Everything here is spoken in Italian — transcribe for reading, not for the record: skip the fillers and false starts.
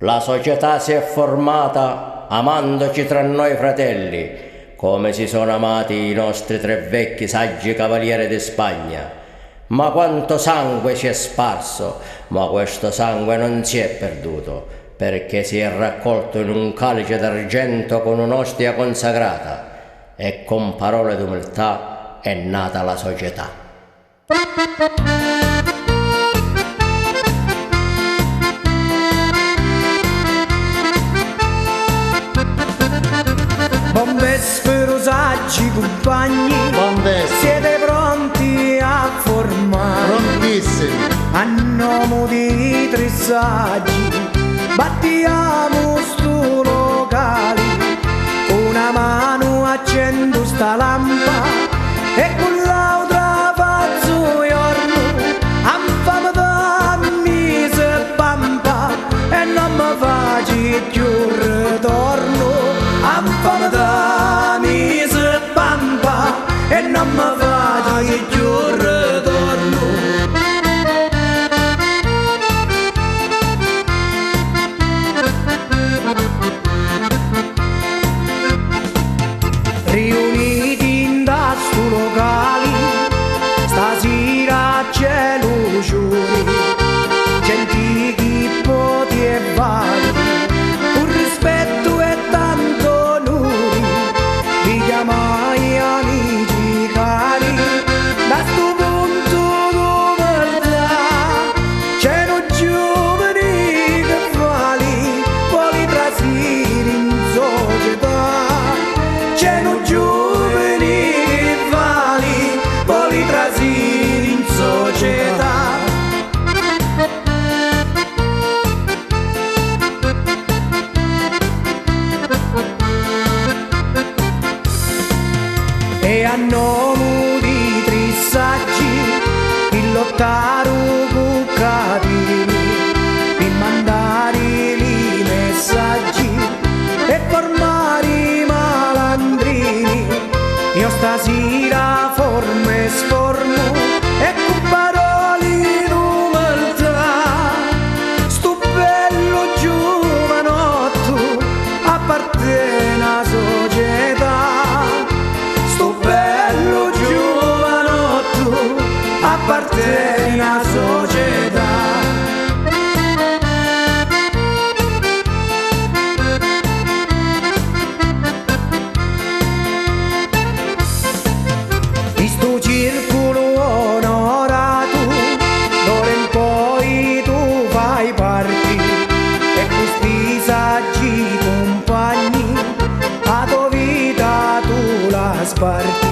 La società si è formata amandoci tra noi fratelli, come si sono amati i nostri tre vecchi saggi cavalieri di Spagna. Ma quanto sangue si è sparso, ma questo sangue non si è perduto, perché si è raccolto in un calice d'argento con un'ostia consacrata, e con parole d'umiltà è nata la società. Buon saggi compagni, siete pronti a formare? Prontissimi! A nome di tre saggi battiamo sto locale, una mano accendo sta lampa e con l'altra faccio giorno, anfame da mise pampa e non mi faccio più ritorno, anfame da mise pampa e non mi faccio più ritorno. Riuniti in sto locale, stasera c'è luciore, gente chi potevali, un rispetto e tanto onore, vi chiamai amici cari, da sto punto d'umanità, c'erano giovani che fali, poi trasiri in società. C'erano giovani rivali, poi trasiri in società. E a nome di tre saggi, il lottare con cattivi, per mandare i messaggi e formare i malandrini. Io stasera formo e sformo e con parole d'umiltà sto bello giovanotto appartiene alla società. Sto bello giovanotto appartiene alla società. Sto circolo onorato, d'ora in poi tu fai parte, e questi saggi compagni, a tua vita tu la sparti.